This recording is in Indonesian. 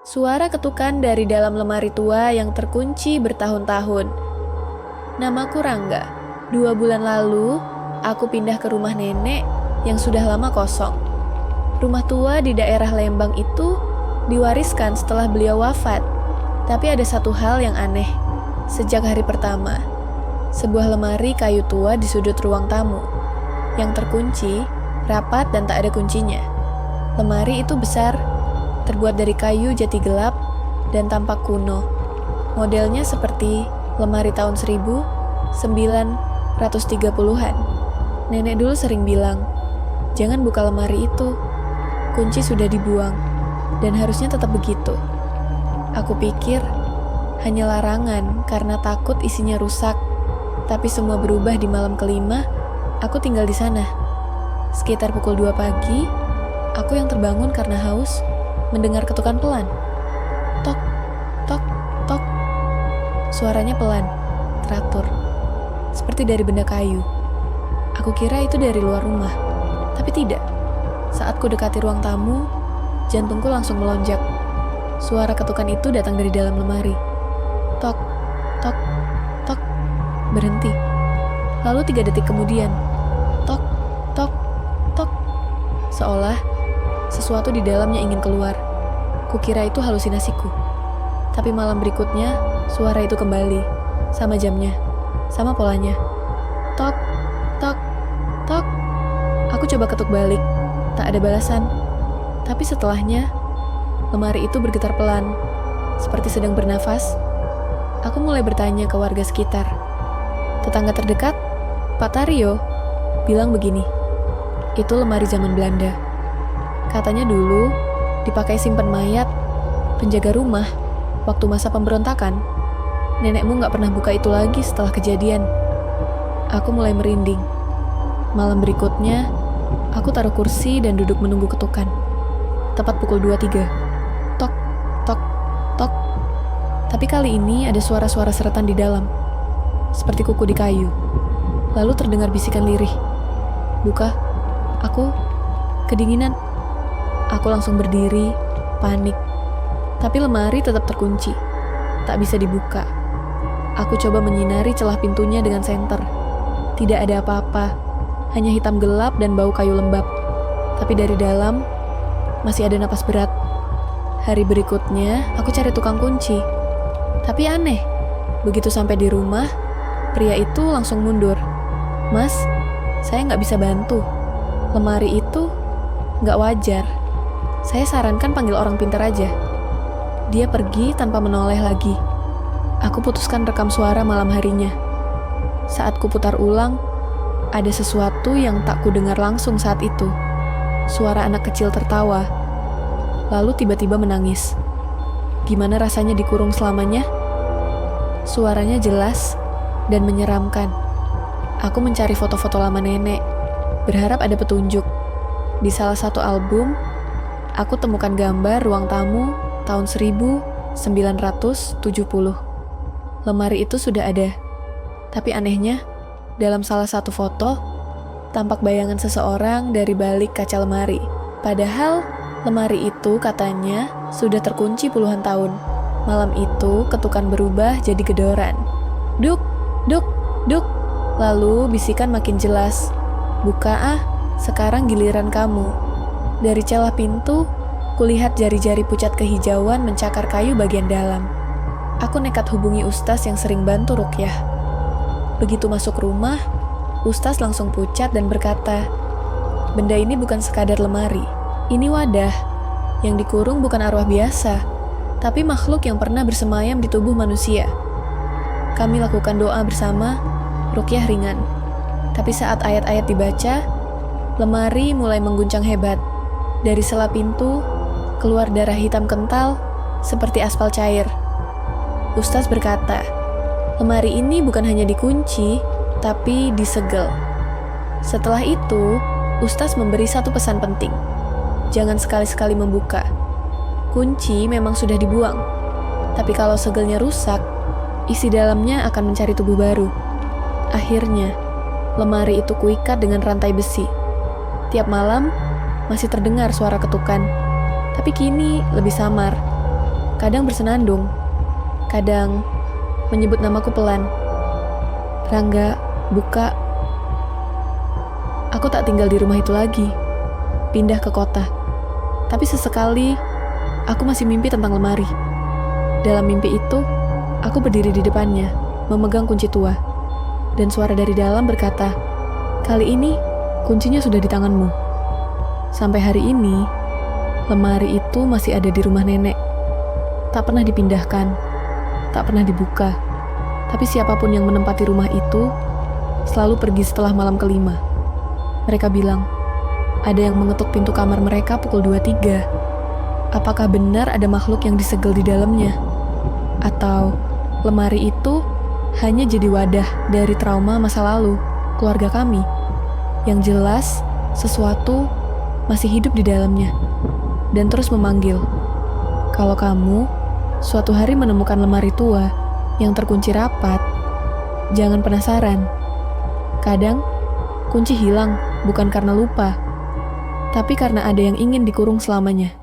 Suara ketukan dari dalam lemari tua yang terkunci bertahun-tahun. Namaku Rangga. 2 bulan lalu, aku pindah ke rumah nenek yang sudah lama kosong. Rumah tua di daerah Lembang itu diwariskan setelah beliau wafat. Tapi ada satu hal yang aneh. Sejak hari pertama, sebuah lemari kayu tua di sudut ruang tamu, yang terkunci, rapat dan tak ada kuncinya. Lemari itu besar, terbuat dari kayu jati gelap dan tampak kuno. Modelnya seperti lemari tahun 1930-an. Nenek dulu sering bilang, jangan buka lemari itu. Kunci sudah dibuang, dan harusnya tetap begitu. Aku pikir, hanya larangan karena takut isinya rusak. Tapi semua berubah di malam kelima, aku tinggal di sana. Sekitar pukul 2 pagi, aku yang terbangun karena haus, mendengar ketukan pelan. Tok, tok, tok. Suaranya pelan, teratur, seperti dari benda kayu. Aku kira itu dari luar rumah, tapi tidak. Saat ku dekati ruang tamu, jantungku langsung melonjak. Suara ketukan itu datang dari dalam lemari. Tok, tok, tok. Berhenti. Lalu 3 detik kemudian, tok, tok, tok. Seolah sesuatu di dalamnya ingin keluar. Kukira itu halusinasiku. Tapi malam berikutnya, suara itu kembali. Sama jamnya, sama polanya. Tok, tok, tok. Aku coba ketuk balik. Tak ada balasan. Tapi setelahnya, lemari itu bergetar pelan, seperti sedang bernafas. Aku mulai bertanya ke warga sekitar. Tetangga terdekat, Pak Taryo, bilang begini. Itu lemari zaman Belanda. Katanya dulu dipakai simpan mayat penjaga rumah waktu masa pemberontakan. Nenekmu gak pernah buka itu lagi setelah kejadian. Aku mulai merinding. Malam berikutnya, aku taruh kursi dan duduk menunggu ketukan. Tepat pukul 2.03. Tok, tok, tok. Tapi kali ini ada suara-suara seretan di dalam, seperti kuku di kayu. Lalu terdengar bisikan lirih. Buka, aku kedinginan. Aku langsung berdiri, panik. Tapi lemari tetap terkunci, tak bisa dibuka. Aku coba menyinari celah pintunya dengan senter. Tidak ada apa-apa, hanya hitam gelap dan bau kayu lembab. Tapi dari dalam, masih ada napas berat. Hari berikutnya, aku cari tukang kunci. Tapi aneh, begitu sampai di rumah, pria itu langsung mundur. Mas, saya nggak bisa bantu. Lemari itu nggak wajar. Saya sarankan panggil orang pintar aja. Dia pergi tanpa menoleh lagi. Aku putuskan rekam suara malam harinya. Saat ku putar ulang, ada sesuatu yang tak ku dengar langsung saat itu. Suara anak kecil tertawa, lalu tiba-tiba menangis. Gimana rasanya dikurung selamanya? Suaranya jelas dan menyeramkan. Aku mencari foto-foto lama nenek, berharap ada petunjuk. Di salah satu album, aku temukan gambar ruang tamu tahun 1970. Lemari itu sudah ada. Tapi anehnya, dalam salah satu foto, tampak bayangan seseorang dari balik kaca lemari. Padahal, lemari itu katanya sudah terkunci puluhan tahun. Malam itu, ketukan berubah jadi gedoran. Duk, duk, duk. Lalu bisikan makin jelas. Buka sekarang giliran kamu. Dari celah pintu, kulihat jari-jari pucat kehijauan mencakar kayu bagian dalam. Aku nekat hubungi Ustaz yang sering bantu ruqyah. Begitu masuk rumah, Ustaz langsung pucat dan berkata, benda ini bukan sekadar lemari. Ini wadah. Yang dikurung bukan arwah biasa, tapi makhluk yang pernah bersemayam di tubuh manusia. Kami lakukan doa bersama, ruqyah ringan. Tapi saat ayat-ayat dibaca, lemari mulai mengguncang hebat. Dari sela pintu, keluar darah hitam kental seperti aspal cair. Ustaz berkata, lemari ini bukan hanya dikunci, tapi disegel. Setelah itu, Ustaz memberi satu pesan penting. Jangan sekali-sekali membuka. Kunci memang sudah dibuang, tapi kalau segelnya rusak, isi dalamnya akan mencari tubuh baru. Akhirnya, lemari itu kuikat dengan rantai besi. Tiap malam, masih terdengar suara ketukan, tapi kini lebih samar. Kadang bersenandung, kadang menyebut namaku pelan. Rangga, buka. Aku tak tinggal di rumah itu lagi, pindah ke kota. Tapi sesekali, aku masih mimpi tentang lemari. Dalam mimpi itu, aku berdiri di depannya, memegang kunci tua. Dan suara dari dalam berkata, "Kali ini, kuncinya sudah di tanganmu." Sampai hari ini, lemari itu masih ada di rumah nenek. Tak pernah dipindahkan, tak pernah dibuka. Tapi siapapun yang menempati rumah itu, selalu pergi setelah malam kelima. Mereka bilang, ada yang mengetuk pintu kamar mereka pukul 2.3. Apakah benar ada makhluk yang disegel di dalamnya? Atau lemari itu hanya jadi wadah dari trauma masa lalu keluarga kami? Yang jelas, sesuatu masih hidup di dalamnya dan terus memanggil. Kalau kamu suatu hari menemukan lemari tua yang terkunci rapat, jangan penasaran. Kadang kunci hilang bukan karena lupa, tapi karena ada yang ingin dikurung selamanya.